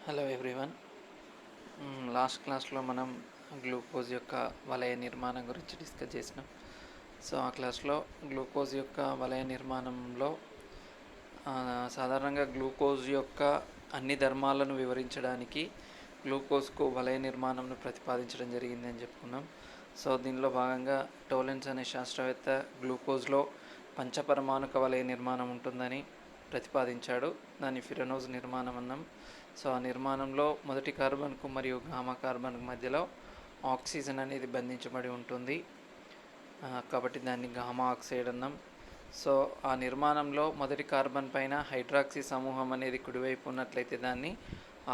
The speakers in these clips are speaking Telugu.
Hello everyone. లాస్ట్ క్లాస్లో మనం గ్లూకోజ్ యొక్క వలయ నిర్మాణం గురించి డిస్కస్ చేసినాం. సో ఆ క్లాస్లో గ్లూకోజ్ యొక్క వలయ నిర్మాణంలో సాధారణంగా గ్లూకోజ్ యొక్క అన్ని ధర్మాలను వివరించడానికి గ్లూకోజ్కు వలయ నిర్మాణంను ప్రతిపాదించడం జరిగింది అని చెప్పుకున్నాం. సో దీనిలో భాగంగా టోలెన్స్ అనే శాస్త్రవేత్త గ్లూకోజ్లో పంచపరమాణుక వలయ నిర్మాణం ఉంటుందని ప్రతిపాదించాడు. దాన్ని ఫిరెనోజ్ నిర్మాణం అన్నాం. సో ఆ నిర్మాణంలో మొదటి కార్బన్కు మరియు గామా కార్బన్కు మధ్యలో ఆక్సిజన్ అనేది బంధించబడి ఉంటుంది, కాబట్టి దాన్ని గామా ఆక్సైడ్ అన్నాం. సో ఆ నిర్మాణంలో మొదటి కార్బన్ పైన హైడ్రాక్సీ సమూహం అనేది కుడివైపు ఉన్నట్లయితే దాన్ని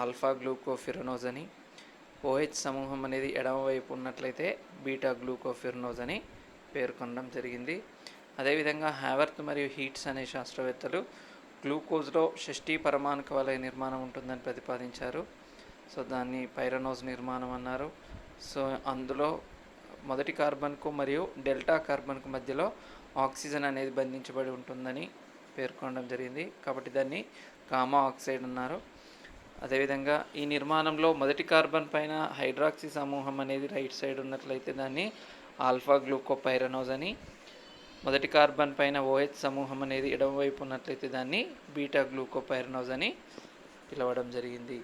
ఆల్ఫా గ్లూకోఫిరనోజ్ అని, ఓహెచ్ సమూహం అనేది ఎడమవైపు ఉన్నట్లయితే బీటా గ్లూకోఫిరనోజ్ అని పేర్కొనడం జరిగింది. అదేవిధంగా హ్యావర్త్ మరియు హీట్స్ అనే శాస్త్రవేత్తలు గ్లూకోజ్లో షష్ఠీ పరమాణుక వలయ నిర్మాణం ఉంటుందని ప్రతిపాదించారు. సో దాన్ని పైరనోజ్ నిర్మాణం అన్నారు. సో అందులో మొదటి కార్బన్కు మరియు డెల్టా కార్బన్కు మధ్యలో ఆక్సిజన్ అనేది బంధించబడి ఉంటుందని పేర్కొనడం జరిగింది, కాబట్టి దాన్ని గామా ఆక్సైడ్ అన్నారు. అదేవిధంగా ఈ నిర్మాణంలో మొదటి కార్బన్ పైన హైడ్రాక్సీ సమూహం అనేది రైట్ సైడ్ ఉన్నట్లయితే దాన్ని ఆల్ఫా గ్లూకోపైరనోజ్ అని, మొదటి కార్బన్ పైన ఓహెచ్ సమూహం అనేది ఎడమవైపు ఉన్నట్లయితే దాన్ని బీటా గ్లూకోపైరనోజ్ అని పిలవడం జరిగింది.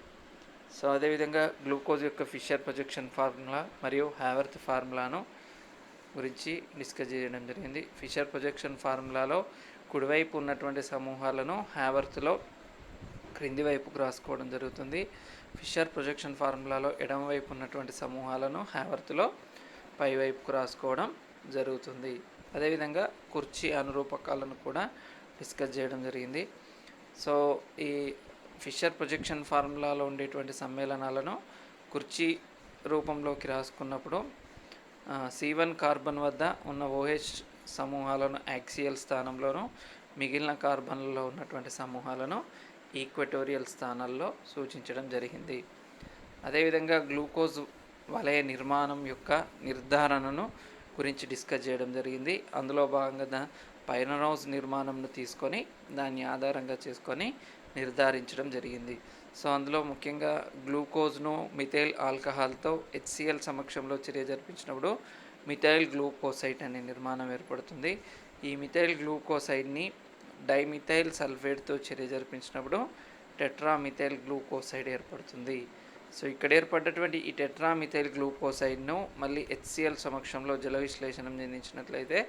సో అదేవిధంగా గ్లూకోజ్ యొక్క ఫిషర్ ప్రొజెక్షన్ ఫార్ములా మరియు హ్యావర్త్ ఫార్ములాను గురించి డిస్కస్ చేయడం జరిగింది. ఫిషర్ ప్రొజెక్షన్ ఫార్ములాలో కుడివైపు ఉన్నటువంటి సమూహాలను హ్యావర్త్లో క్రింది వైపుకు రాసుకోవడం జరుగుతుంది. ఫిషర్ ప్రొజెక్షన్ ఫార్ములాలో ఎడమవైపు ఉన్నటువంటి సమూహాలను హ్యావర్త్లో పైవైపుకు రాసుకోవడం జరుగుతుంది. అదేవిధంగా కుర్చీ అనురూపకాలను కూడా డిస్కస్ చేయడం జరిగింది. సో ఈ ఫిషర్ ప్రొజెక్షన్ ఫార్ములాలో ఉండేటువంటి సమ్మేళనాలను కుర్చీ రూపంలోకి రాసుకున్నప్పుడు C1 కార్బన్ వద్ద ఉన్న OH సమూహాలను యాక్సియల్ స్థానంలోను, మిగిలిన కార్బన్లలో ఉన్నటువంటి సమూహాలను ఈక్వటోరియల్ స్థానాల్లో సూచించడం జరిగింది. అదేవిధంగా గ్లూకోజ్ వలయ నిర్మాణం యొక్క నిర్ధారణను గురించి డిస్కస్ చేయడం జరిగింది. అందులో భాగంగా పైరనోజ్ నిర్మాణంను తీసుకొని దాన్ని ఆధారంగా చేసుకొని నిర్ధారించడం జరిగింది. సో అందులో ముఖ్యంగా గ్లూకోజ్ను మిథైల్ ఆల్కహాల్తో HCl సమక్షంలో చర్య జరిపించినప్పుడు మిథైల్ గ్లూకోసైడ్ అనే నిర్మాణం ఏర్పడుతుంది. ఈ మిథైల్ గ్లూకోసైడ్ని డైమిథైల్ సల్ఫేట్తో చర్య జరిపించినప్పుడు టెట్రామిథైల్ గ్లూకోసైడ్ ఏర్పడుతుంది. సో ఇక్కడ ఏర్పడ్డటువంటి ఈ టెట్రామిథైల్ గ్లూకోసైడ్ను మళ్ళీ HCl సమక్షంలో జల విశ్లేషణం చెందించినట్లయితే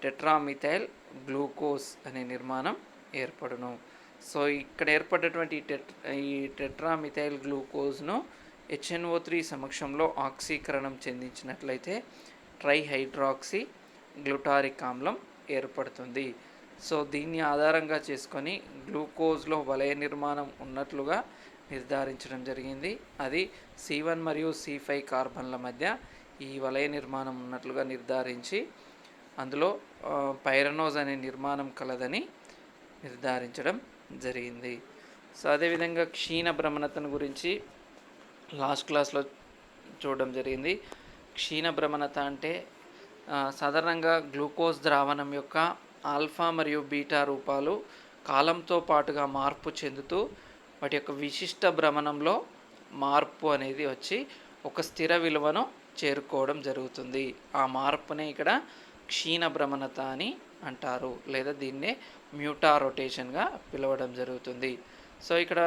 టెట్రామిథైల్ గ్లూకోజ్ అనే నిర్మాణం ఏర్పడును. సో ఇక్కడ ఏర్పడ్డటువంటి ఈ టెట్రామిథైల్ గ్లూకోజ్ను HNO3 సమక్షంలో ఆక్సీకరణం చెందించినట్లయితే ట్రైహైడ్రాక్సీ గ్లూటారిక్ ఆమ్లం ఏర్పడుతుంది. సో దీన్ని ఆధారంగా చేసుకొని గ్లూకోజ్లో వలయ నిర్మాణం ఉన్నట్లుగా నిర్ధారించడం జరిగింది. అది C1 మరియు C5 కార్బన్ల మధ్య ఈ వలయ నిర్మాణం ఉన్నట్లుగా నిర్ధారించి అందులో పైరనోజ్ అనే నిర్మాణం కలదని నిర్ధారించడం జరిగింది. సో అదేవిధంగా క్షీణ భ్రమణతను గురించి లాస్ట్ క్లాస్లో చూడడం జరిగింది. క్షీణ భ్రమణత అంటే సాధారణంగా గ్లూకోజ్ ద్రావణం యొక్క ఆల్ఫా మరియు బీటా రూపాలు కాలంతో పాటుగా మార్పు చెందుతూ వాటి యొక్క విశిష్ట భ్రమణంలో మార్పు అనేది వచ్చి ఒక స్థిర విలువను చేరుకోవడం జరుగుతుంది. ఆ మార్పునే ఇక్కడ క్షీణ భ్రమణత అని అంటారు, లేదా దీన్నే మ్యూటా రొటేషన్గా పిలవడం జరుగుతుంది. సో ఇక్కడ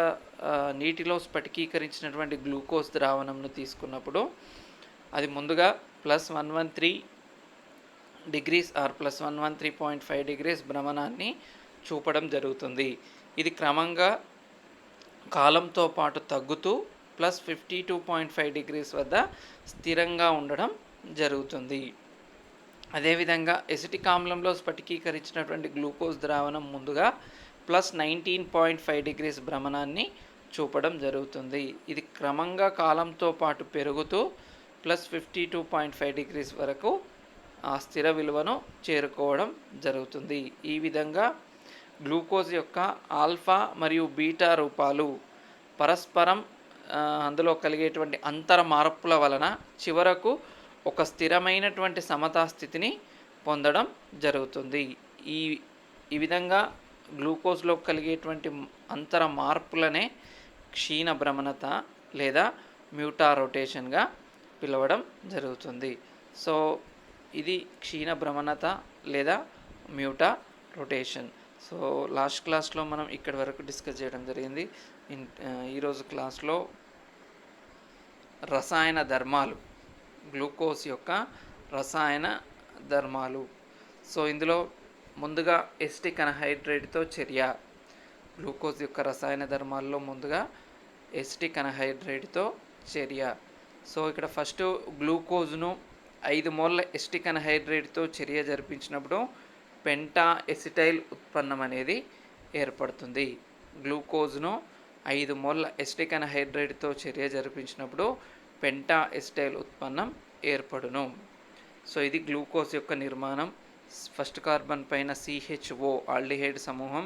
నీటిలో స్ఫటికీకరించినటువంటి గ్లూకోజ్ ద్రావణంను తీసుకున్నప్పుడు అది ముందుగా +113 డిగ్రీస్ ఆర్ +113.5 డిగ్రీస్ భ్రమణాన్ని చూపడం జరుగుతుంది. ఇది క్రమంగా కాలంతో పాటు తగ్గుతూ +52.5 డిగ్రీస్ వద్ద స్థిరంగా ఉండడం జరుగుతుంది. అదేవిధంగా ఎసిటిక్ ఆమ్లంలో స్ఫటికీకరించినటువంటి గ్లూకోజ్ ద్రావణం ముందుగా +19.5 డిగ్రీస్ భ్రమణాన్ని చూపడం జరుగుతుంది. ఇది క్రమంగా కాలంతో పాటు పెరుగుతూ +52.5 డిగ్రీస్ వరకు ఆ స్థిర విలువను చేరుకోవడం జరుగుతుంది. ఈ విధంగా గ్లూకోజ్ యొక్క ఆల్ఫా మరియు బీటా రూపాలు పరస్పరం అందులో కలిగేటువంటి అంతర మార్పుల వలన చివరకు ఒక స్థిరమైనటువంటి సమతా స్థితిని పొందడం జరుగుతుంది. ఈ విధంగా గ్లూకోజ్లో కలిగేటువంటి అంతర మార్పులనే క్షీణ భ్రమణత లేదా మ్యూటా రొటేషన్గా పిలవడం జరుగుతుంది. సో ఇది క్షీణ భ్రమణత లేదా మ్యూటా రొటేషన్. సో లాస్ట్ క్లాస్లో మనం ఇక్కడి వరకు డిస్కస్ చేయడం జరిగింది. ఈరోజు క్లాస్లో రసాయన ధర్మాలు, గ్లూకోజ్ యొక్క రసాయన ధర్మాలు. సో ఇందులో ముందుగా ఎసిటిక్ అనహైడ్రేట్తో చర్య. గ్లూకోజ్ యొక్క రసాయన ధర్మాల్లో ముందుగా ఎసిటిక్ అనహైడ్రేట్తో చర్య. సో ఇక్కడ ఫస్ట్ గ్లూకోజ్ను 5 మోల్ల ఎసిటిక్ అనహైడ్రేట్తో చర్య జరిపించినప్పుడు పెంటా ఎసిటైల్ ఉత్పన్నం అనేది ఏర్పడుతుంది. గ్లూకోజ్ను 5 మోల్ల ఎసిటిక్ అనహైడ్రేట్తో చర్య జరిపించినప్పుడు పెంటా ఎసిటైల్ ఉత్పన్నం ఏర్పడును. సో ఇది గ్లూకోజ్ యొక్క నిర్మాణం. ఫస్ట్ కార్బన్ పైన CHO ఆల్డిహైడ్ సమూహం,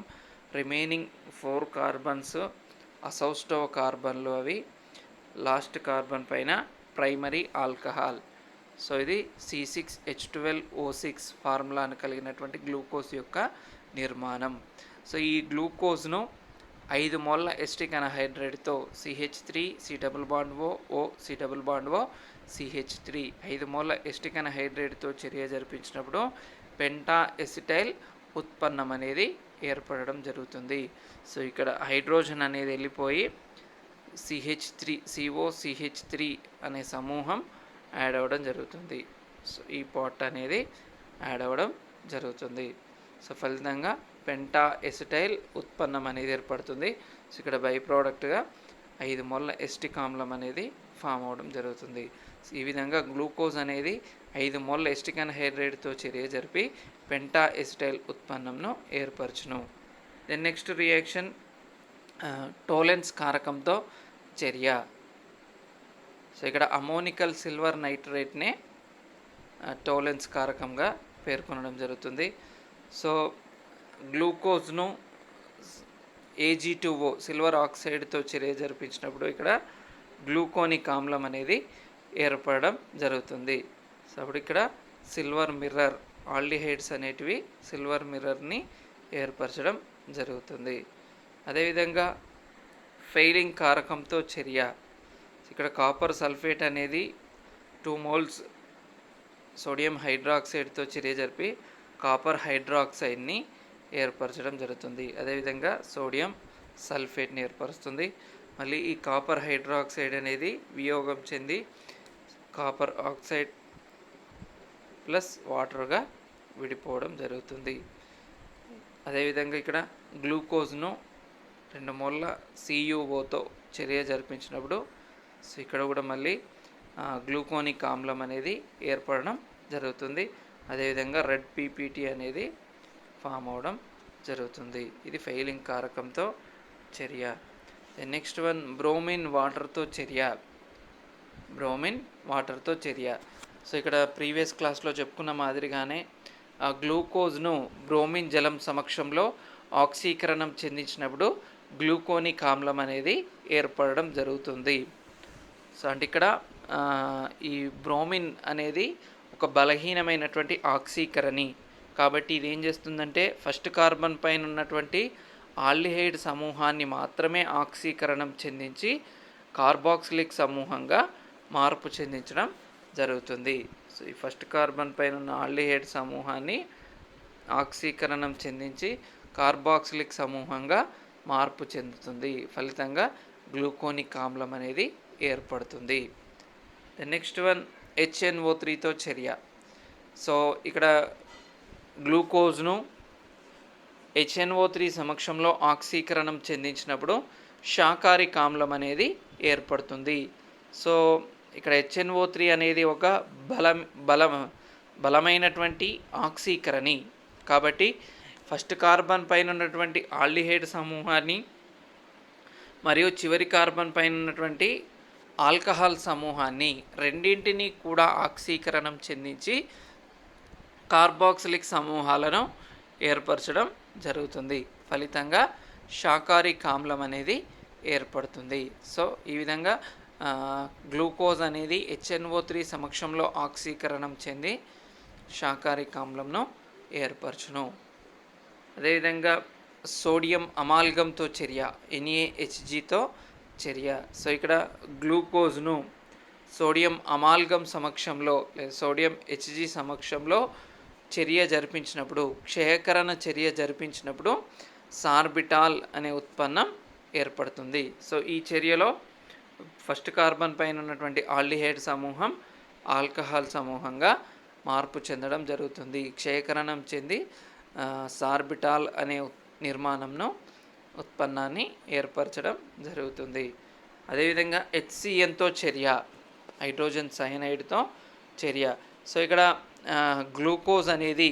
రిమైనింగ్ 4 కార్బన్స్ అసౌస్టవ కార్బన్లు, అవి లాస్ట్ కార్బన్ పైన ప్రైమరీ ఆల్కహాల్. సో ఇది C6H12O6 ఫార్ములాను కలిగినటువంటి గ్లూకోజ్ యొక్క నిర్మాణం. సో ఈ గ్లూకోజ్ను 5 మోల్ల ఎసిటిక్ అనహైడ్రేట్తో CH3 C double bond O C double bond O CH3 5 మోల్ల ఎసిటిక్ అనహైడ్రేట్తో చర్య జరిపించినప్పుడు పెంటా ఎసిటైల్ ఉత్పన్నం అనేది ఏర్పడడం జరుగుతుంది. సో ఇక్కడ హైడ్రోజన్ అనేది వెళ్ళిపోయి CH3 అనే సమూహం యాడ్ అవ్వడం జరుగుతుంది. సో ఈ పాట్ అనేది యాడ్ అవ్వడం జరుగుతుంది. సో ఫలితంగా పెంటా ఎసిటైల్ ఉత్పన్నం అనేది ఏర్పడుతుంది. సో ఇక్కడ బై ప్రోడక్ట్గా 5 మోల్ల ఎసిటిక్ ఆమ్లం అనేది ఫామ్ అవ్వడం జరుగుతుంది. ఈ విధంగా గ్లూకోజ్ అనేది 5 మోల్ల ఎసిటిక్ అనహైడ్రేట్తో చర్య జరిపి పెంటా ఎసిటైల్ ఉత్పన్నంను ఏర్పరచును. దెన్ నెక్స్ట్ రియాక్షన్ టోలెన్స్ కారకంతో చర్య. సో ఇక్కడ అమోనికల్ సిల్వర్ నైట్రేట్నే టోలెన్స్ కారకంగా పేర్కొనడం జరుగుతుంది. సో గ్లూకోజ్ను Ag2O సిల్వర్ ఆక్సైడ్తో చర్య జరిపించినప్పుడు ఇక్కడ గ్లూకోనిక్ ఆమ్లం అనేది ఏర్పడడం జరుగుతుంది. సో అప్పుడు ఇక్కడ సిల్వర్ మిర్రర్ ఆల్డిహైడ్స్ అనేటివి సిల్వర్ మిర్రర్ని ఏర్పరచడం జరుగుతుంది. అదేవిధంగా ఫెయిలింగ్ కారకంతో చర్య. ఇక్కడ కాపర్ సల్ఫేట్ అనేది 2 మోల్స్ సోడియం హైడ్రాక్సైడ్తో చర్య జరిపి కాపర్ హైడ్రాక్సైడ్ని ఏర్పరచడం జరుగుతుంది. అదేవిధంగా సోడియం సల్ఫేట్ని ఏర్పరుస్తుంది. మళ్ళీ ఈ కాపర్ హైడ్రాక్సైడ్ అనేది వియోగం చెంది కాపర్ ఆక్సైడ్ ప్లస్ వాటర్గా విడిపోవడం జరుగుతుంది. అదేవిధంగా ఇక్కడ గ్లూకోజ్ను 2 మోల్ల CuOతో చర్య జరిపించినప్పుడు సో ఇక్కడ కూడా మళ్ళీ గ్లూకోనిక్ ఆమ్లం అనేది ఏర్పడడం జరుగుతుంది. అదేవిధంగా రెడ్ PPT అనేది ఫామ్ అవడం జరుగుతుంది. ఇది ఫెయిలింగ్ కారకంతో చర్య. నెక్స్ట్ వన్ బ్రోమిన్ వాటర్తో చర్య. బ్రోమిన్ వాటర్తో చర్య. సో ఇక్కడ ప్రీవియస్ క్లాస్లో చెప్పుకున్న మాదిరిగానే గ్లూకోజ్ను బ్రోమిన్ జలం సమక్షంలో ఆక్సీకరణం చెందించినప్పుడు గ్లూకోనిక్ ఆమ్లం అనేది ఏర్పడడం జరుగుతుంది. సో అంటే ఇక్కడ ఈ బ్రోమిన్ అనేది ఒక బలహీనమైనటువంటి ఆక్సీకరణి కాబట్టి ఇది ఏం చేస్తుందంటే ఫస్ట్ కార్బన్ పైన ఉన్నటువంటి ఆల్డిహైడ్ సమూహాన్ని మాత్రమే ఆక్సీకరణం చెందించి కార్బాక్సిలిక్ సమూహంగా మార్పు చెందించడం జరుగుతుంది. సో ఈ ఫస్ట్ కార్బన్ పైన ఉన్న ఆల్డిహైడ్ సమూహాన్ని ఆక్సీకరణం చెందించి కార్బాక్సిలిక్ సమూహంగా మార్పు చెందుతుంది. ఫలితంగా గ్లూకోనిక్ ఆమ్లం అనేది ఏర్పడుతుంది. నెక్స్ట్ వన్ HNO3తో చర్య. సో ఇక్కడ గ్లూకోజ్ను HNO3 సమక్షంలో ఆక్సీకరణం చెందించినప్పుడు శాకారిక్ ఆమ్లం అనేది ఏర్పడుతుంది. సో ఇక్కడ HNO3 అనేది ఒక బలమైనటువంటి ఆక్సీకరణి కాబట్టి ఫస్ట్ కార్బన్ పైన ఉన్నటువంటి ఆల్డిహైడ్ సమూహాన్ని మరియు చివరి కార్బన్ పైన ఉన్నటువంటి ఆల్కహాల్ సమూహాన్ని రెండింటినీ కూడా ఆక్సీకరణం చెందించి కార్బాక్సిలిక్ సమూహాలను ఏర్పరచడం జరుగుతుంది. ఫలితంగా శాకారిక్ ఆమ్లం అనేది ఏర్పడుతుంది. సో ఈ విధంగా గ్లూకోజ్ అనేది HNO3 సమక్షంలో ఆక్సీకరణం చెంది శాకారిక్ ఆమ్లంను ఏర్పరచును. అదేవిధంగా సోడియం అమాల్గంతో చర్య NaHgతో చర్య. సో ఇక్కడ గ్లూకోజ్ను సోడియం అమాల్గమ్ సమక్షంలో లేదా సోడియం హెచ్జి సమక్షంలో చర్య జరిపించినప్పుడు, క్షయకరణ చర్య జరిపించినప్పుడు సార్బిటాల్ అనే ఉత్పన్నం ఏర్పడుతుంది. సో ఈ చర్యలో ఫస్ట్ కార్బన్ పైన ఉన్నటువంటి ఆల్డిహైడ్ సమూహం ఆల్కహాల్ సమూహంగా మార్పు చెందడం జరుగుతుంది. క్షయకరణం చెంది సార్బిటాల్ అనే నిర్మాణంను ఉత్పన్నాన్ని ఏర్పరచడం జరుగుతుంది. అదేవిధంగా హెచ్సిఎన్తో చర్య, హైడ్రోజన్ సయనైడ్తో చర్య. సో ఇక్కడ గ్లూకోజ్ అనేది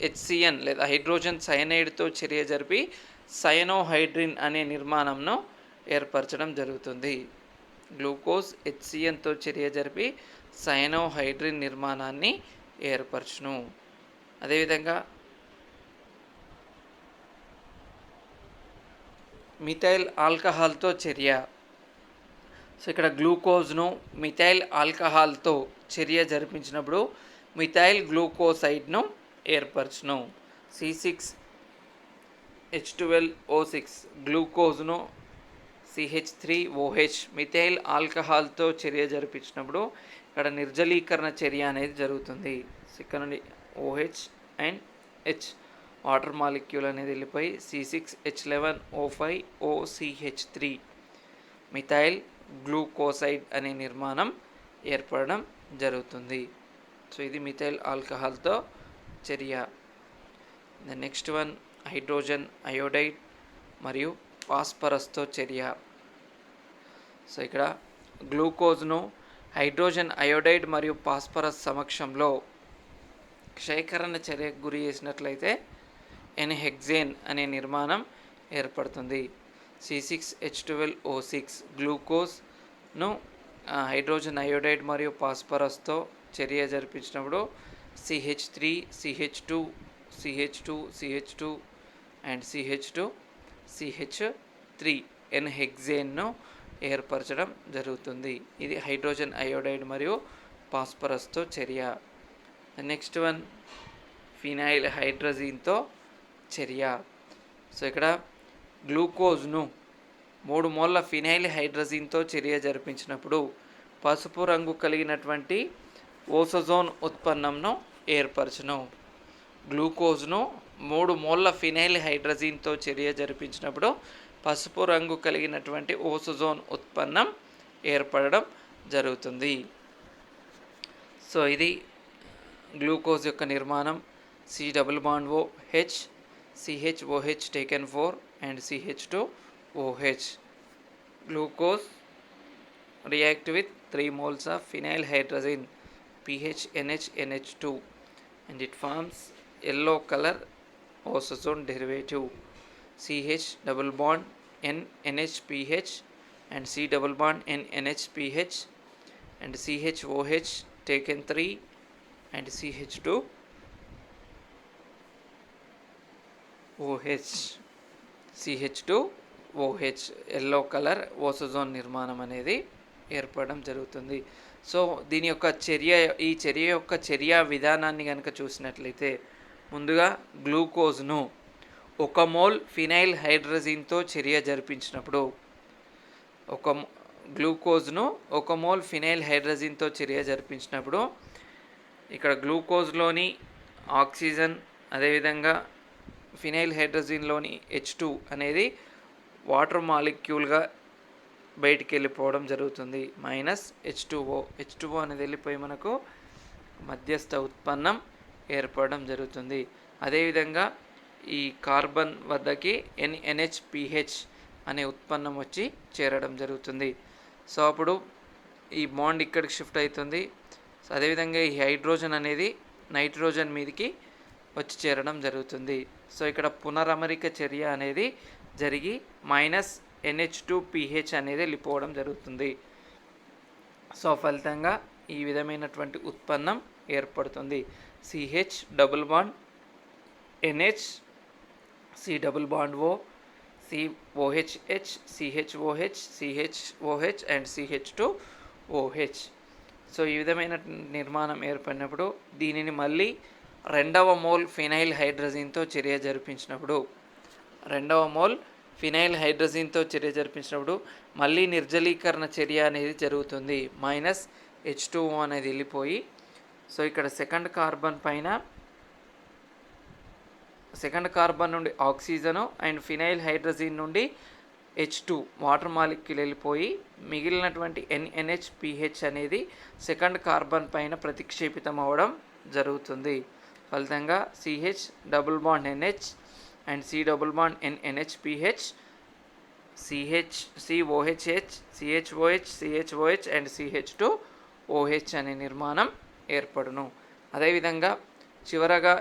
హెచ్సిఎన్ లేదా హైడ్రోజన్ సయనైడ్తో చర్య జరిపి సయనోహైడ్రిన్ అనే నిర్మాణంను ఏర్పరచడం జరుగుతుంది. గ్లూకోజ్ హెచ్సిఎన్తో చర్య జరిపి సయనోహైడ్రిన్ నిర్మాణాన్ని ఏర్పరచును. అదేవిధంగా మిథైల్ ఆల్కహాల్తో చర్య. సో ఇక్కడ గ్లూకోజ్ను మిథైల్ ఆల్కహాల్తో చర్య జరిపించినప్పుడు మిథైల్ గ్లూకోసైడ్ను ఏర్పరచును. C6H12O6 గ్లూకోజ్ను CH3OH మిథైల్ ఆల్కహాల్తో చర్య జరిపించినప్పుడు ఇక్కడ నిర్జలీకరణ చర్య అనేది జరుగుతుంది. ఇక్కడ నుండి OH and H water molecule అనేది వెళ్ళిపోయి C6H11O5OCH3 మిథైల్ గ్లూకోసైడ్ అనే నిర్మాణం ఏర్పడడం జరుగుతుంది. సో ఇది మిథైల్ ఆల్కహాల్తో చర్య. The next one hydrogen iodide మరియు ఫాస్ఫరస్తో చర్య. సో ఇక్కడ గ్లూకోజ్ను హైడ్రోజన్ అయోడైడ్ మరియు ఫాస్ఫరస్ సమక్షంలో క్షయకరణ చర్యకు గురి చేసినట్లయితే ఎన్హెక్సేన్ అనే నిర్మాణం ఏర్పడుతుంది. C6H12O6 గ్లూకోజ్ను హైడ్రోజన్ అయోడైడ్ మరియు ఫాస్ఫరస్తో చర్య జరిపించినప్పుడు CH3, CH2, CH2, CH2 and CH2, CH3 ఎన్హెక్సేన్ను ఏర్పరచడం జరుగుతుంది. ఇది హైడ్రోజన్ అయోడైడ్ మరియు ఫాస్ఫరస్తో చర్య. నెక్స్ట్ వన్ ఫినైల్ హైడ్రజీన్తో చర్య. సో ఇక్కడ గ్లూకోజ్ను 3 మోల్ల ఫినైల్ హైడ్రజీన్తో చర్య జరిపించినప్పుడు పసుపు రంగు కలిగినటువంటి ఓసోజోన్ ఉత్పన్నంను ఏర్పరచును. గ్లూకోజ్ను 3 మోల్ల ఫినైల్ హైడ్రజీన్తో చర్య జరిపించినప్పుడు పసుపు రంగు కలిగినటువంటి ఓసోజోన్ ఉత్పన్నం ఏర్పడడం జరుగుతుంది. సో ఇది గ్లూకోజ్ యొక్క నిర్మాణం. C++OH CHOH taken 4 and CH2OH. Glucose react with 3 moles of phenyl hydrazine PHNH NH2 and it forms yellow color ozone derivative CH double bond N NHPH and C double bond N NHPH and CHOH taken 3 and CH2OH yellow colour osazone నిర్మాణం అనేది ఏర్పడడం జరుగుతుంది. సో దీని యొక్క ఈ చర్య యొక్క చర్యా విధానాన్ని కనుక చూసినట్లయితే ముందుగా గ్లూకోజ్ను 1 మోల్ ఫినైల్ హైడ్రజీన్తో చర్య జరిపించినప్పుడు గ్లూకోజ్ను 1 మోల్ ఫినైల్ హైడ్రజీన్తో చర్య జరిపించినప్పుడు ఇక్కడ గ్లూకోజ్లోని ఆక్సిజన్ అదేవిధంగా ఫినైల్ హైడ్రజీన్లోని H2 అనేది వాటర్ మాలిక్యూల్గా బయటికి వెళ్ళిపోవడం జరుగుతుంది. -H2O అనేది వెళ్ళిపోయి మనకు మధ్యస్థ ఉత్పన్నం ఏర్పడడం జరుగుతుంది. అదేవిధంగా ఈ కార్బన్ వద్దకి NHPH అనే ఉత్పన్నం వచ్చి చేరడం జరుగుతుంది. సో అప్పుడు ఈ బాండ్ ఇక్కడికి షిఫ్ట్ అవుతుంది. సో అదేవిధంగా ఈ హైడ్రోజన్ అనేది నైట్రోజన్ మీదకి వచ్చి చేరడం జరుగుతుంది. సో ఇక్కడ పునరమరిక చర్య అనేది జరిగి -NH2PH అనేది వెళ్ళిపోవడం జరుగుతుంది. సో ఫలితంగా ఈ విధమైనటువంటి ఉత్పన్నం ఏర్పడుతుంది. CH double bond NH C double bond O COHH CHOH CHOH and CH2OH. So ఈ విధమైన నిర్మాణం ఏర్పడినప్పుడు దీనిని మళ్ళీ 2వ మోల్ ఫినైల్ హైడ్రజీన్తో చర్య జరిపించినప్పుడు 2వ మోల్ ఫినైల్ హైడ్రజన్తో చర్య జరిపించినప్పుడు మళ్ళీ నిర్జలీకరణ చర్య అనేది జరుగుతుంది. -H2O అనేది వెళ్ళిపోయి, సో ఇక్కడ సెకండ్ కార్బన్ నుండి ఆక్సిజను అండ్ ఫినైల్ హైడ్రజన్ నుండి H2 వాటర్ మాలిక్యూల్ వెళ్ళిపోయి మిగిలినటువంటి NNHPH అనేది సెకండ్ కార్బన్ పైన ప్రతిక్షేపితం అవ్వడం జరుగుతుంది. ఫలితంగా CH double bond NH and C double bond NNHPH, COHH, CHOH, CHOH and CH2OH అనే నిర్మాణం ఏర్పడును. అదేవిధంగా చివరగా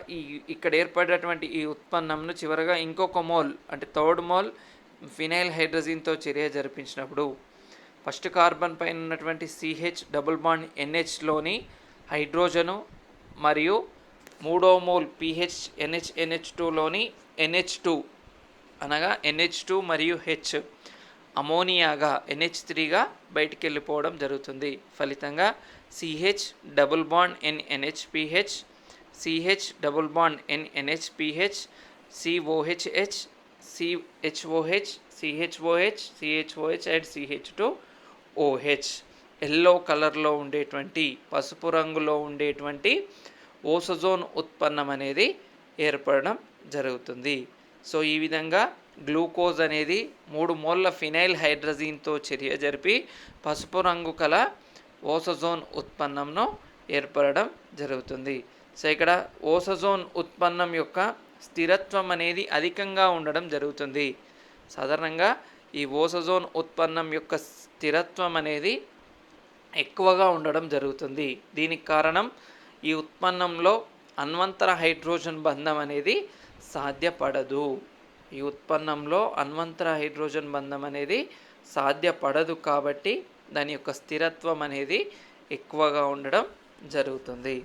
ఇక్కడ ఏర్పడేటువంటి ఈ ఉత్పన్నంను చివరగా ఇంకొక మోల్ అంటే థర్డ్ మోల్ ఫినైల్ హైడ్రజన్తో చర్య జరిపించినప్పుడు ఫస్ట్ కార్బన్ పైన ఉన్నటువంటి CH డబుల్ బాండ్ NHలోని హైడ్రోజను మరియు మూడో మోల్ NH2లోని NH2 అనగా NH2 మరియు H అమోనియాగా NH3గా బయటికి వెళ్ళిపోవడం జరుగుతుంది. ఫలితంగా CH double bond NNHPH, CH double bond NNHPH, COHH, CHOH, CHOH, CHOH and CH2OH yellow కలర్లో ఉండేటువంటి పసుపు రంగులో ఉండేటువంటి ఓసోజోన్ ఉత్పన్నం అనేది ఏర్పడడం జరుగుతుంది. సో ఈ విధంగా గ్లూకోజ్ అనేది 3 మోల్ల ఫినైల్ హైడ్రజన్తో చర్య జరిపి పసుపు రంగు కల ఓసోజోన్ ఉత్పన్నంను ఏర్పడడం జరుగుతుంది. సో ఇక్కడ ఓసోజోన్ ఉత్పన్నం యొక్క స్థిరత్వం అనేది అధికంగా ఉండడం జరుగుతుంది. సాధారణంగా ఈ ఓసోజోన్ ఉత్పన్నం యొక్క స్థిరత్వం అనేది ఎక్కువగా ఉండడం జరుగుతుంది. దీనికి కారణం ఈ ఉత్పన్నంలో అన్వంతర హైడ్రోజన్ బంధం అనేది సాధ్యపడదు. ఈ ఉత్పన్నంలో అన్వంతర హైడ్రోజన్ బంధం అనేది సాధ్యపడదు కాబట్టి దాని యొక్క స్థిరత్వం అనేది ఎక్కువగా ఉండడం జరుగుతుంది.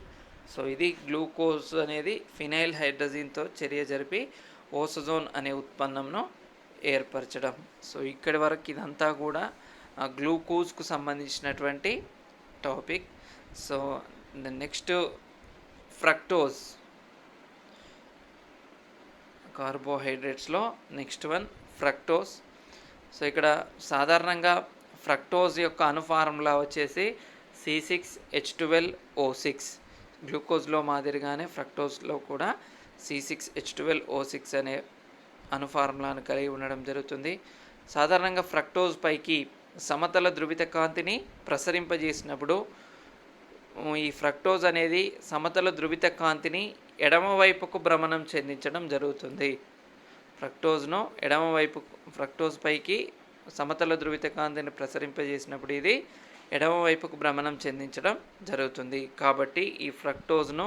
సో ఇది గ్లూకోజ్ అనేది ఫినైల్ హైడ్రజన్తో చర్య జరిపి ఓసోజోన్ అనే ఉత్పన్నంను ఏర్పరచడం. సో ఇక్కడి వరకు ఇదంతా కూడా గ్లూకోజ్కు సంబంధించినటువంటి టాపిక్. సో నెక్స్ట్ ఫ్రక్టోజ్, కార్బోహైడ్రేట్స్లో నెక్స్ట్ వన్ ఫ్రక్టోజ్. సో ఇక్కడ సాధారణంగా ఫ్రక్టోజ్ యొక్క అణుఫార్ములా వచ్చేసి C6H12O6. గ్లూకోజ్లో మాదిరిగానే ఫ్రక్టోజ్లో కూడా C6H12O6 అనే అణుఫార్ములాను కలిగి ఉండడం జరుగుతుంది. సాధారణంగా ఫ్రక్టోజ్ పైకి సమతల ధృవిత కాంతిని ప్రసరింపజేసినప్పుడు ఈ ఫ్రక్టోజ్ అనేది సమతల ధృవిత కాంతిని ఎడమవైపుకు భ్రమణం చెందించడం జరుగుతుంది. ఫ్రక్టోజ్ పైకి సమతల ధృవిత కాంతిని ప్రసరింపజేసినప్పుడు ఇది ఎడమవైపుకు భ్రమణం చెందించడం జరుగుతుంది. కాబట్టి ఈ ఫ్రక్టోజ్ను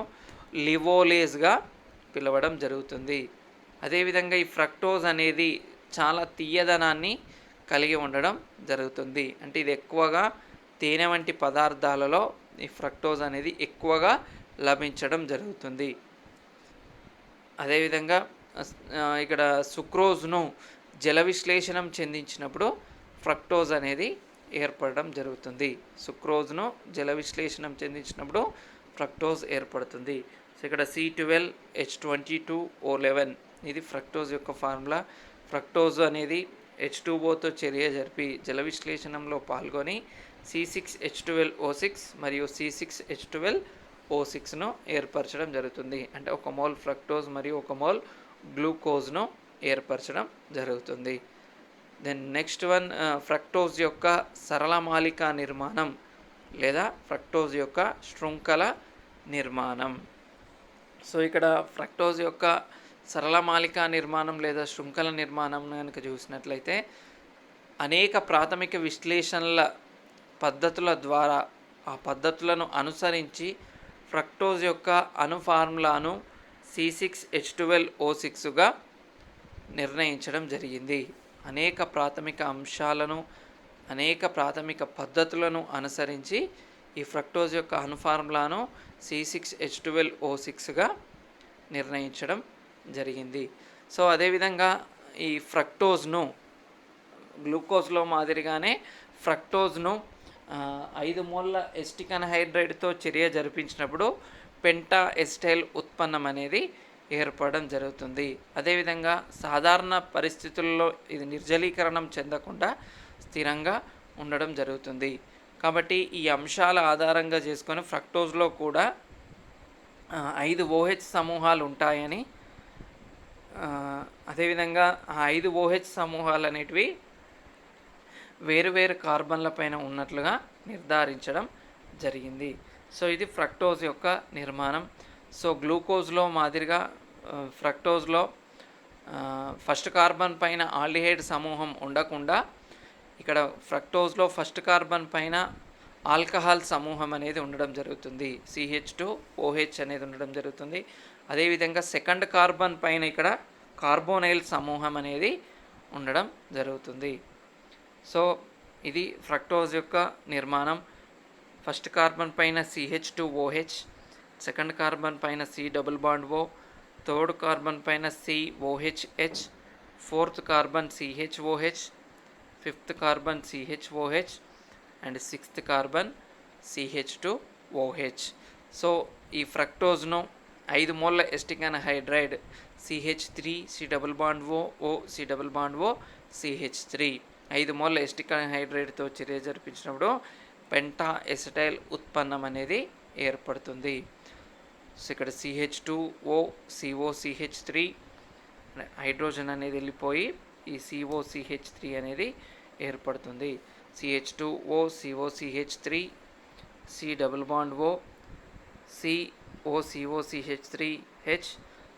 లివోలేజ్గా పిలవడం జరుగుతుంది. అదేవిధంగా ఈ ఫ్రక్టోజ్ అనేది చాలా తీయదనాన్ని కలిగి ఉండడం జరుగుతుంది. అంటే ఇది ఎక్కువగా తేనె వంటి పదార్థాలలో ఈ ఫ్రక్టోజ్ అనేది ఎక్కువగా లభించడం జరుగుతుంది. అదేవిధంగా ఇక్కడ సుక్రోజ్ను జల విశ్లేషణం చెందించినప్పుడు ఫ్రక్టోజ్ అనేది ఏర్పడడం జరుగుతుంది. సుక్రోజ్ను జల విశ్లేషణం చెందించినప్పుడు ఫ్రక్టోజ్ ఏర్పడుతుంది. సో ఇక్కడ C12H22O11 ఇది ఫ్రక్టోజ్ యొక్క ఫార్ములా. ఫ్రక్టోజ్ అనేది H2Oతో చర్య జరిపి జల విశ్లేషణంలో పాల్గొని C6H12O6 మరియు C6H12O6ను ఏర్పరచడం జరుగుతుంది. అంటే ఒక మోల్ ఫ్రక్టోజ్ మరియు ఒక మోల్ గ్లూకోజ్ను ఏర్పరచడం జరుగుతుంది. దెన్ నెక్స్ట్ వన్ ఫ్రక్టోజ్ యొక్క సరళమాలిక నిర్మాణం లేదా ఫ్రక్టోజ్ యొక్క శృంఖల నిర్మాణం. సో ఇక్కడ ఫ్రక్టోజ్ యొక్క సరళమాలిక నిర్మాణం లేదా శృంఖల నిర్మాణం కనుక చూసినట్లయితే అనేక ప్రాథమిక విశ్లేషణల పద్ధతుల ద్వారా ఆ పద్ధతులను అనుసరించి ఫ్రక్టోజ్ యొక్క అణుఫార్ములాను C6H12O6గా నిర్ణయించడం జరిగింది. అనేక ప్రాథమిక అంశాలను అనేక ప్రాథమిక పద్ధతులను అనుసరించి ఈ ఫ్రక్టోజ్ యొక్క అణుఫార్ములాను C6H12O6గా నిర్ణయించడం జరిగింది. సో అదేవిధంగా ఈ ఫ్రక్టోజ్ను గ్లూకోజ్లో మాదిరిగానే ఫ్రక్టోజ్ను 5 మోల్ల ఎస్టిక్ అన్హైడ్రైడ్తో చర్య జరిపించినప్పుడు పెంటా ఎస్టైల్ ఉత్పన్నం అనేది ఏర్పడడం జరుగుతుంది. అదేవిధంగా సాధారణ పరిస్థితుల్లో ఇది నిర్జలీకరణం చెందకుండా స్థిరంగా ఉండడం జరుగుతుంది. కాబట్టి ఈ అంశాల ఆధారంగా చేసుకొని ఫ్రక్టోజ్లో కూడా 5 OH సమూహాలు ఉంటాయని, అదేవిధంగా ఆ 5 OH సమూహాలు అనేటివి వేరు కార్బన్ల పైన ఉన్నట్లుగా నిర్ధారించడం జరిగింది. సో ఇది ఫ్రక్టోజ్ యొక్క నిర్మాణం. సో గ్లూకోజ్లో మాదిరిగా ఫ్రక్టోజ్లో ఫస్ట్ కార్బన్ పైన ఆల్డిహైడ్ సమూహం ఉండకుండా ఇక్కడ ఫ్రక్టోజ్లో ఫస్ట్ కార్బన్ పైన ఆల్కహాల్ సమూహం అనేది ఉండడం జరుగుతుంది. CH2OH అనేది ఉండడం జరుగుతుంది. అదేవిధంగా సెకండ్ కార్బన్ పైన ఇక్కడ కార్బోనైల్ సమూహం అనేది ఉండడం జరుగుతుంది. సో ఇది ఫ్రక్టోజ్ యొక్క నిర్మాణం. ఫస్ట్ కార్బన్ పైన CH2OH, సెకండ్ కార్బన్ పైన C double bond O, third carbon పైన COHH, fourth carbon CHOH, fifth carbon CHOH and sixth carbon CH2OH. So ఈ ఫ్రక్టోజ్ను 5 మోల్ల acetic anhydride CH3 C double bond O C double bond O CH3 5 మోల్ల ఎస్టిక్ అన్హైడ్రైడ్తో చర్య జరిపించినప్పుడు పెంటా ఎసిటైల్ ఉత్పన్నం అనేది ఏర్పడుతుంది. సో ఇక్కడ CH2O COCH3 హైడ్రోజన్ అనేది వెళ్ళిపోయి ఈ COCH3 అనేది ఏర్పడుతుంది. CH2O COCH3 C double bond O COCOCH3H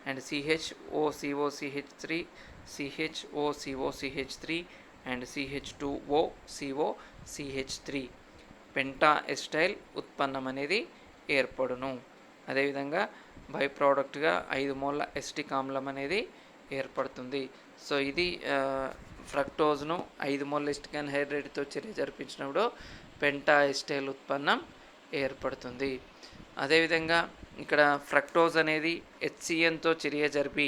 and CHOCOCH3 CHOCOCH3 and CH2O COCH3 Penta acetyl ఉత్పన్నం అనేది ఏర్పడును. అదేవిధంగా బై ప్రోడక్ట్గా 5 మోల్ల ఎసిటిక్ ఆమ్లం అనేది ఏర్పడుతుంది. సో ఇది ఫ్రక్టోజ్ను 5 మోల్ల ఎసిటిక్ అన్హైడ్రైడ్తో చర్య జరిపించినప్పుడు పెంటా ఎసిటైల్ ఉత్పన్నం ఏర్పడుతుంది. అదేవిధంగా ఇక్కడ ఫ్రక్టోజ్ అనేది HCNతో చర్య జరిపి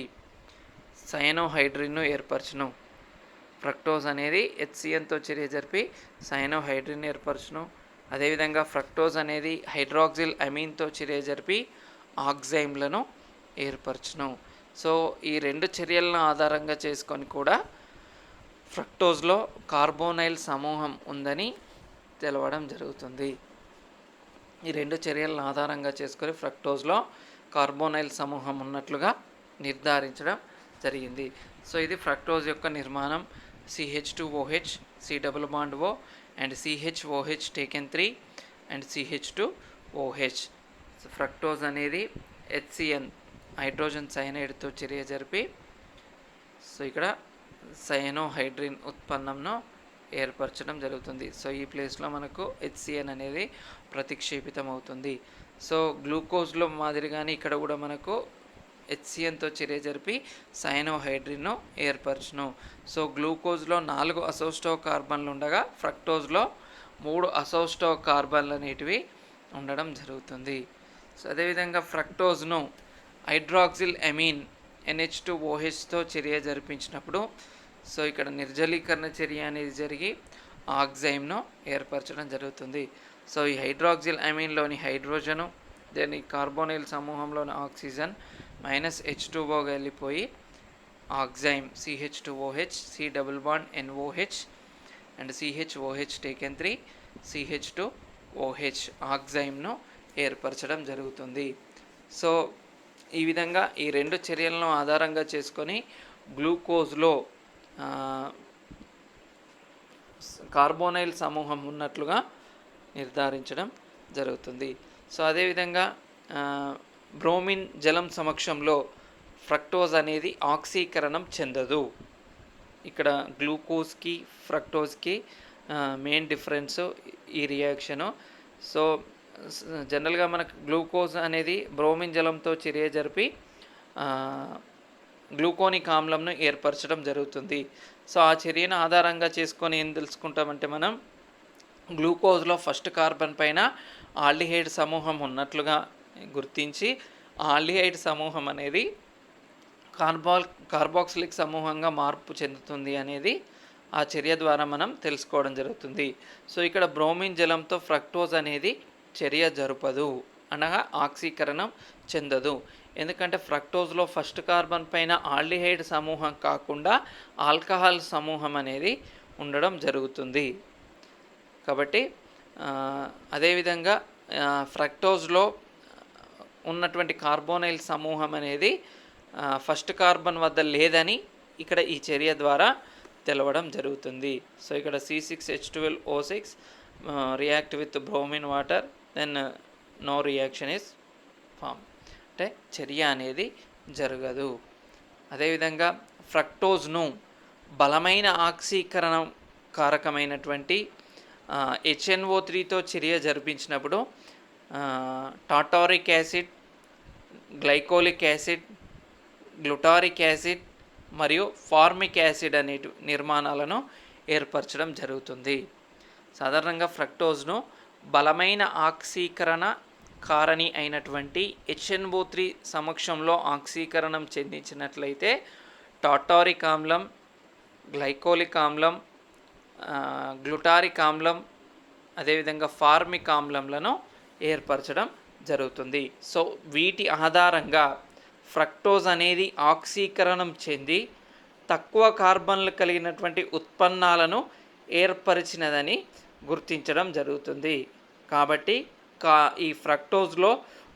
సయనోహైడ్రిన్ను ఏర్పరచును. ఫ్రక్టోజ్ అనేది HCNతో చర్య జరిపి సయనోహైడ్రిన్ ఏర్పరచును. అదేవిధంగా ఫ్రక్టోజ్ అనేది హైడ్రాక్సిల్ అమీన్తో చర్య జరిపి ఆక్సైమ్లను ఏర్పరచును. సో ఈ 2 చర్యలను ఆధారంగా చేసుకొని కూడా ఫ్రక్టోజ్లో కార్బోనైల్ సమూహం ఉందని తెలవడం జరుగుతుంది. ఈ 2 చర్యలను ఆధారంగా చేసుకొని ఫ్రక్టోజ్లో కార్బోనైల్ సమూహం ఉన్నట్లుగా నిర్ధారించడం జరిగింది. సో ఇది ఫ్రక్టోజ్ యొక్క నిర్మాణం. CH2OH C double bond O and CHOH taken 3 and CH2OH. So fructose అనేది HCN హైడ్రోజన్ సైనైడ్తో చర్య జరిపి సో ఇక్కడ సయనోహైడ్రిన్ ఉత్పన్నంను ఏర్పరచడం జరుగుతుంది. సో ఈ ప్లేస్లో మనకు HCN అనేది ప్రతిక్షేపితం అవుతుంది. సో గ్లూకోజ్లో మాదిరిగానే ఇక్కడ కూడా మనకు HCNతో చర్య జరిపి సయనోహైడ్రిన్ను ఏర్పరచును. సో గ్లూకోజ్లో 4 అసోస్టో కార్బన్లు ఉండగా ఫ్రక్టోజ్లో 3 అసోస్టో కార్బన్లు అనేటివి ఉండడం జరుగుతుంది. సో అదేవిధంగా ఫ్రక్టోజ్ను హైడ్రాక్సిల్ అమీన్ NH2OHతో చర్య జరిపించినప్పుడు సో ఇక్కడ నిర్జలీకరణ చర్య అనేది జరిగి ఆక్సైమ్ను ఏర్పరచడం జరుగుతుంది. సో ఈ హైడ్రాక్సిల్ అమీన్లోని హైడ్రోజను దాని కార్బోనైల్ సమూహంలోని ఆక్సిజన్ -H2Oగా వెళ్ళిపోయి ఆక్సైమ్ CH2OH C double bond NOH and CHOH taken 3 CH2OH ఆక్సైమ్ను ఏర్పరచడం జరుగుతుంది. సో ఈ విధంగా ఈ 2 చర్యలను ఆధారంగా చేసుకొని గ్లూకోజ్లో కార్బోనైల్ సమూహం ఉన్నట్లుగా నిర్ధారించడం జరుగుతుంది. సో అదేవిధంగా బ్రోమిన్ జలం సమక్షంలో ఫ్రక్టోజ్ అనేది ఆక్సీకరణం చెందదు. ఇక్కడ గ్లూకోజ్కి ఫ్రక్టోజ్కి మెయిన్ డిఫరెన్స్ ఈ రియాక్షను. సో జనరల్గా మనకు గ్లూకోజ్ అనేది బ్రోమిన్ జలంతో చర్య జరిపి గ్లూకోనిక్ ఆమ్లంను ఏర్పరచడం జరుగుతుంది. సో ఆ చర్యను ఆధారంగా చేసుకొని ఏం తెలుసుకుంటామంటే మనం గ్లూకోజ్లో ఫస్ట్ కార్బన్ పైన ఆల్డిహైడ్ సమూహం ఉన్నట్లుగా గుర్తించి ఆల్డిహైడ్ సమూహం అనేది కార్బాక్సిలిక్ సమూహంగా మార్పు చెందుతుంది అనేది ఆ చర్య ద్వారా మనం తెలుసుకోవడం జరుగుతుంది. సో ఇక్కడ బ్రోమిన్ జలంతో ఫ్రక్టోజ్ అనేది చర్య జరుపదు, అనగా ఆక్సీకరణం చెందదు. ఎందుకంటే ఫ్రక్టోజ్లో ఫస్ట్ కార్బన్ పైన ఆల్డిహైడ్ సమూహం కాకుండా ఆల్కహాల్ సమూహం అనేది ఉండడం జరుగుతుంది. కాబట్టి అదేవిధంగా ఫ్రక్టోజ్లో ఉన్నటువంటి కార్బోనైల్ సమూహం అనేది ఫస్ట్ కార్బన్ వద్ద లేదని ఇక్కడ ఈ చర్య ద్వారా తెలవడం జరుగుతుంది. సో ఇక్కడ C6H12O6 react with bromine water, then no reaction is form, అంటే చర్య అనేది జరగదు. అదేవిధంగా ఫ్రక్టోజ్ను బలమైన ఆక్సీకరణ కారకమైనటువంటి HNO3తో చర్య జరిపించినప్పుడు tartaric acid, glycolic acid, glutaric acid మరియు ఫార్మిక్ యాసిడ్ అనే నిర్మాణాలను ఏర్పరచడం జరుగుతుంది. సాధారణంగా ఫ్రక్టోజ్ను బలమైన ఆక్సీకరణ కారణి అయినటువంటి HNO3 సమక్షంలో ఆక్సీకరణం చెందించినట్లయితే టాటారిక్ ఆమ్లం, గ్లైకోలిక్ ఆమ్లం, గ్లూటారిక్ ఆమ్లం, అదేవిధంగా ఫార్మిక్ ఆమ్లంలను ఏర్పరచడం జరుగుతుంది. సో వీటి ఆధారంగా ఫ్రక్టోజ్ అనేది ఆక్సీకరణం చెంది తక్కువ కార్బన్లు కలిగినటువంటి ఉత్పన్నాలను ఏర్పరిచినదని గుర్తించడం జరుగుతుంది. కాబట్టి ఈ ఫ్రక్టోజ్లో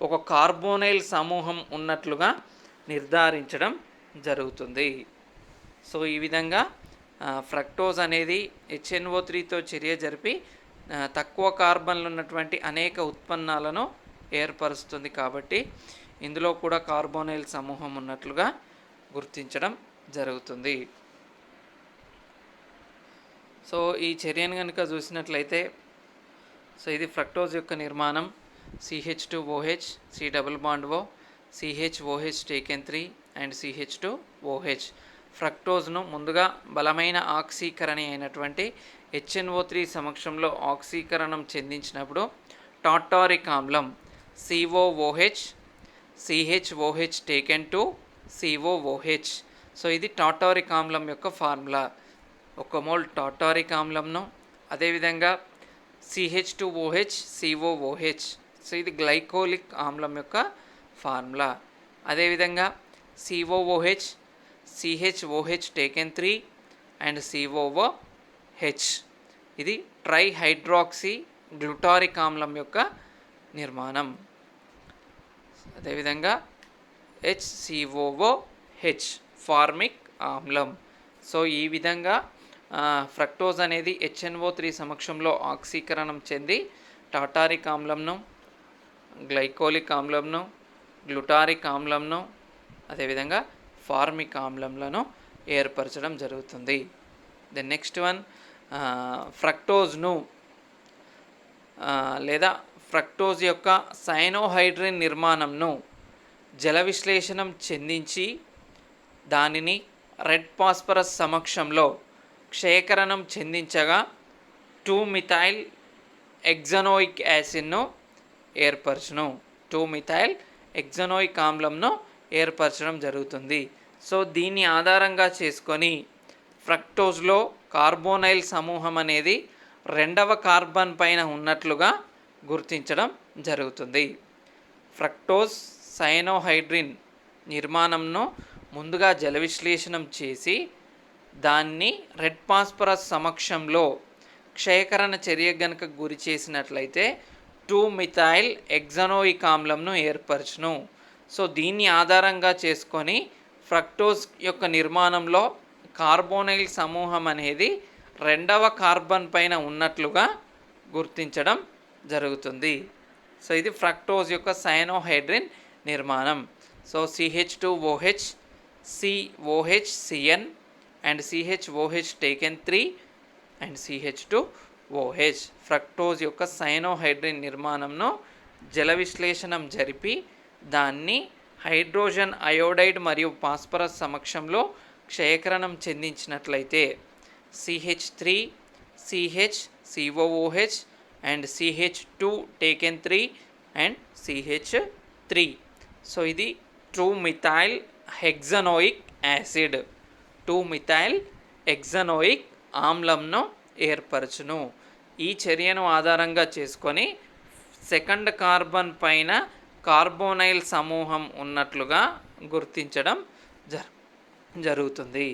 ఒక కార్బోనైల్ సమూహం ఉన్నట్లుగా నిర్ధారించడం జరుగుతుంది. సో ఈ విధంగా ఫ్రక్టోజ్ అనేది HNO3తో చర్య జరిపి తక్కువ కార్బన్లు ఉన్నటువంటి అనేక ఉత్పన్నాలను ఏర్పరుస్తుంది. కాబట్టి ఇందులో కూడా కార్బోనైల్ సమూహం ఉన్నట్లుగా గుర్తించడం జరుగుతుంది. సో ఈ చర్యను కనుక చూసినట్లయితే, సో ఇది ఫ్రక్టోజ్ యొక్క నిర్మాణం. CH2OH, C double bond O, CHOH taken 3 and CH2OH. ఫ్రక్టోజ్ను ముందుగా బలమైన ఆక్సీకరణి అయినటువంటి HNO3 సమక్షంలో ఆక్సీకరణం చెందించినప్పుడు టాటారిక్ ఆమ్లం COOH, CHOH taken 2 COOH. So ఇది టాటారిక్ ఆమ్లం యొక్క ఫార్ములా. 1 మోల్ టాటారిక్ ఆమ్లంను, అదేవిధంగా CH2OH COOH. సో ఇది గ్లైకోలిక్ ఆమ్లం యొక్క ఫార్ములా. అదేవిధంగా COOH, CHOH taken 3 and COOH. ఇది ట్రైహైడ్రాక్సీ గ్లూటారిక్ ఆమ్లం యొక్క నిర్మాణం. అదేవిధంగా HCOOH ఫార్మిక్ ఆమ్లం. సో ఈ విధంగా ఫ్రక్టోజ్ అనేది HNO3 సమక్షంలో ఆక్సీకరణం చెంది టాటారిక్ ఆమ్లంను, గ్లైకోలిక్ ఆమ్లంను, గ్లూటారిక్ ఆమ్లంను, అదేవిధంగా ఫార్మిక్ ఆమ్లంలను ఏర్పరచడం జరుగుతుంది. ద నెక్స్ట్ వన్, ఫ్రక్టోజ్ను లేదా ఫ్రక్టోజ్ యొక్క సైనోహైడ్రిన్ నిర్మాణంను జల విశ్లేషణం చెందించి దానిని రెడ్ ఫాస్ఫరస్ సమక్షంలో క్షయకరణం చెందించగా 2-మిథైల్ ఎగ్జనోయిక్ యాసిడ్ను ఏర్పరచును. 2-మిథైల్ ఎగ్జనోయిక్ ఆమ్లంను ఏర్పరచడం జరుగుతుంది. సో దీన్ని ఆధారంగా చేసుకొని ఫ్రక్టోజ్లో కార్బోనైల్ సమూహం అనేది 2వ కార్బన్ పైన ఉన్నట్లుగా గుర్తించడం జరుగుతుంది. ఫ్రక్టోజ్ సైనోహైడ్రిన్ నిర్మాణంను ముందుగా జల విశ్లేషణం చేసి దాన్ని రెడ్ ఫాస్ఫరస్ సమక్షంలో క్షయకరణ చర్య గనుక గురి చేసినట్లయితే 2-మిథైల్ ఎగ్జనోయిక్ ఆమ్లంను ఏర్పరచును. సో దీన్ని ఆధారంగా చేసుకొని ఫ్రక్టోజ్ యొక్క నిర్మాణంలో కార్బోనైల్ సమూహం అనేది 2వ కార్బన్ పైన ఉన్నట్లుగా గుర్తించడం జరుగుతుంది. సో ఇది ఫ్రక్టోజ్ యొక్క సైనోహైడ్రిన్ నిర్మాణం. So CH2OH, COHCN and CHOH taken 3 and CH2OH. Fructose యొక్క సైనోహైడ్రిన్ నిర్మాణంను జల విశ్లేషణం జరిపి దాన్ని హైడ్రోజన్ అయోడైడ్ మరియు ఫాస్ఫరస్ సమక్షంలో క్షయకరణం చెందించినట్లయితే CH3, CH, COOH and CH2 taken 3 and CH3. So ఇది 2-మిథైల్ హెక్సనోయిక్ యాసిడ్, 2-మిథైల్ హెక్సనోయిక్ ఆమ్లంను ఏర్పరచును. ఈ చర్యను ఆధారంగా చేసుకొని 2nd కార్బన్ పైన కార్బోనైల్ సమూహం ఉన్నట్లుగా గుర్తించడం జరుగుతుంది.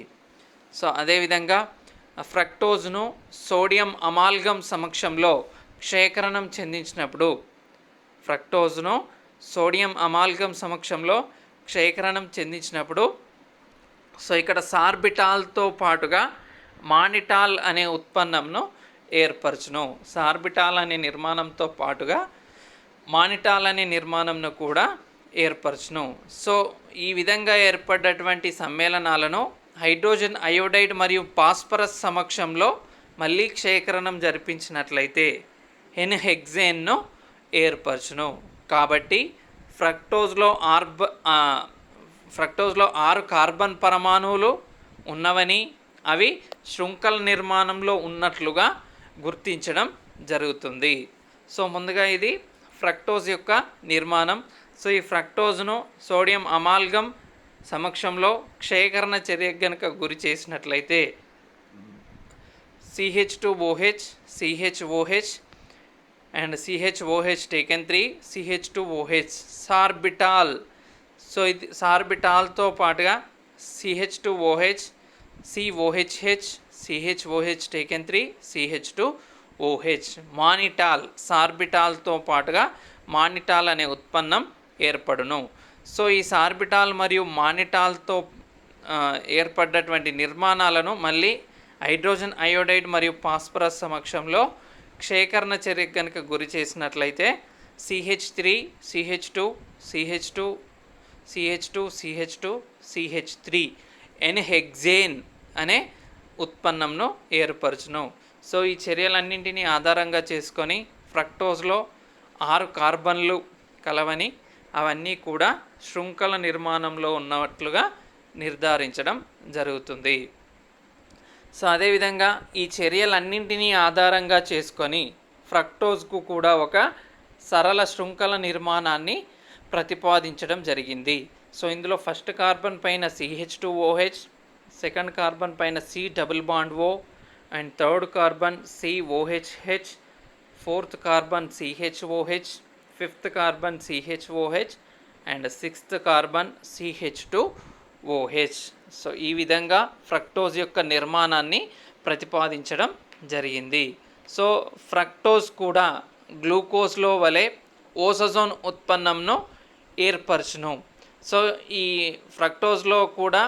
సో అదేవిధంగా ఫ్రక్టోజ్ను సోడియం అమాల్గమ్ సమక్షంలో క్షేకరణం చెందించినప్పుడు సో ఇక్కడ సార్బిటాల్తో పాటుగా మానిటాల్ అనే ఉత్పన్నంను ఏర్పరచును. సార్బిటాల్ అనే నిర్మాణంతో పాటుగా మానిటాల్ అనే నిర్మాణంను కూడా ఏర్పరచును. సో ఈ విధంగా ఏర్పడ్డటువంటి సమ్మేళనాలను హైడ్రోజన్ అయోడైడ్ మరియు ఫాస్ఫరస్ సమక్షంలో మళ్ళీ క్షేకరణం జరిపించినట్లయితే ఎన్హెక్సేన్ను ఏర్పరచును. కాబట్టి ఫ్రక్టోజ్లో 6 కార్బన్ పరమాణువులు ఉన్నవని అవి శృంఖల నిర్మాణంలో ఉన్నట్లుగా గుర్తించడం జరుగుతుంది. సో ముందుగా ఇది ఫ్రక్టోజ్ యొక్క నిర్మాణం. సో ఈ ఫ్రక్టోజ్ను సోడియం అమాల్గమ్ సమక్షంలో క్షేకరణ చర్యకు గనుక గురి చేసినట్లయితే CH2OH, CHOH and CHOH taken 3 CH2OH sorbitol. So ఇది సార్బిటాల్తో పాటుగా CH2OH, COHH, CHOH taken 3 CH2OH. మానిటాల్, సార్బిటాల్తో పాటుగా మానిటాల్ అనే ఉత్పన్నం ఏర్పడును. సో ఈ సార్బిటాల్ మరియు మానిటాల్తో ఏర్పడ్డటువంటి నిర్మాణాలను మళ్ళీ హైడ్రోజన్ అయోడైడ్ మరియు ఫాస్ఫరస్ సమక్షంలో క్షేకరణ చర్యకు కనుక గురి చేసినట్లయితే CH3, CH2, CH2, CH2, CH2, CH3 ఎన్హెక్సేన్ అనే ఉత్పన్నంను ఏర్పరచును. సో ఈ చర్యలన్నింటినీ ఆధారంగా చేసుకొని ఫ్రక్టోజ్లో 6 కార్బన్లు కలవని అవన్నీ కూడా శృంఖల నిర్మాణంలో ఉన్నట్లుగా నిర్ధారించడం జరుగుతుంది. సో అదేవిధంగా ఈ చర్యలన్నింటినీ ఆధారంగా చేసుకొని ఫ్రక్టోజ్కు కూడా ఒక సరళ శృంఖల నిర్మాణాన్ని ప్రతిపాదించడం జరిగింది. సో ఇందులో ఫస్ట్ కార్బన్ పైన CH2OH, సెకండ్ కార్బన్ పైన C double bond O and third carbon COHH, fourth carbon CHOH, fifth carbon CHOH and sixth carbon CH2OH. So ఈ విధంగా ఫ్రక్టోజ్ యొక్క నిర్మాణాన్ని ప్రతిపాదించడం జరిగింది. సో ఫ్రక్టోజ్ కూడా గ్లూకోజ్లో వలె ఓసజోన్ ఉత్పన్నంను ఏర్పరచును. సో ఈ ఫ్రక్టోజ్లో కూడా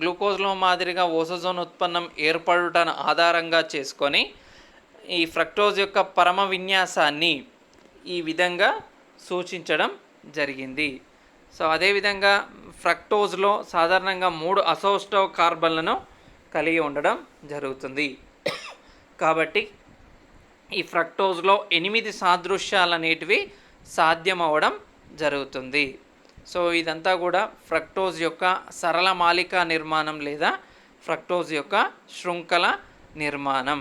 గ్లూకోజ్లో మాదిరిగా ఓసజోన్ ఉత్పన్నం ఏర్పడుటను ఆధారంగా చేసుకొని ఈ ఫ్రక్టోజ్ యొక్క పరమ విన్యాసాన్ని ఈ విధంగా సూచించడం జరిగింది. సో అదేవిధంగా ఫ్రక్టోజ్లో సాధారణంగా 3 అసౌస్టవ్ కార్బన్లను కలిగి ఉండడం జరుగుతుంది. కాబట్టి ఈ ఫ్రక్టోజ్లో 8 సాదృశ్యాలు అనేటివి సాధ్యమవడం జరుగుతుంది. సో ఇదంతా కూడా ఫ్రక్టోజ్ యొక్క సరళ మాలికా నిర్మాణం లేదా ఫ్రక్టోజ్ యొక్క శృంఖల నిర్మాణం.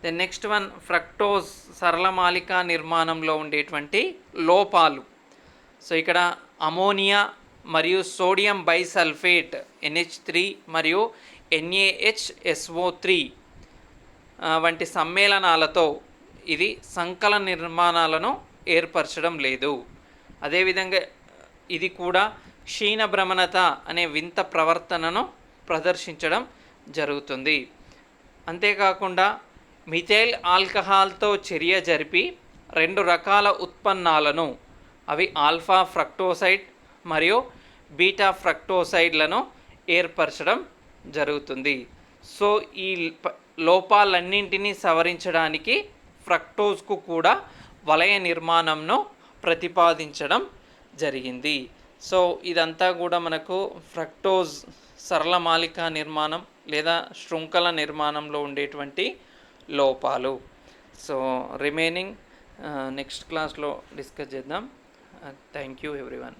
దెన్ నెక్స్ట్ వన్, ఫ్రక్టోజ్ సరళ మాలికా నిర్మాణంలో ఉండేటువంటి లోపాలు. సో ఇక్కడ అమోనియా మరియు సోడియం బైసల్ఫేట్ NH3 మరియు NaHSO3 వంటి సమ్మేళనాలతో ఇది సంకలన నిర్మాణాలను ఏర్పరచడం లేదు. అదేవిధంగా ఇది కూడా క్షీణ భ్రమణత అనే వింత ప్రవర్తనను ప్రదర్శించడం జరుగుతుంది. అంతేకాకుండా మిథైల్ ఆల్కహాల్తో చర్య జరిపి 2 రకాల ఉత్పన్నాలను, అవి ఆల్ఫా ఫ్రక్టోసైడ్ మరియు బీటా ఫ్రక్టోసైడ్లను ఏర్పరచడం జరుగుతుంది. సో ఈ లోపాలన్నింటినీ సవరించడానికి ఫ్రక్టోజ్కు కూడా వలయ నిర్మాణంను ప్రతిపాదించడం జరిగింది. సో ఇదంతా కూడా మనకు ఫ్రక్టోజ్ సరళ మాలికా నిర్మాణం లేదా శృంఖల నిర్మాణంలో ఉండేటువంటి లోపాలు. సో రిమైనింగ్ నెక్స్ట్ క్లాస్లో డిస్కస్ చేద్దాం. Thank you everyone.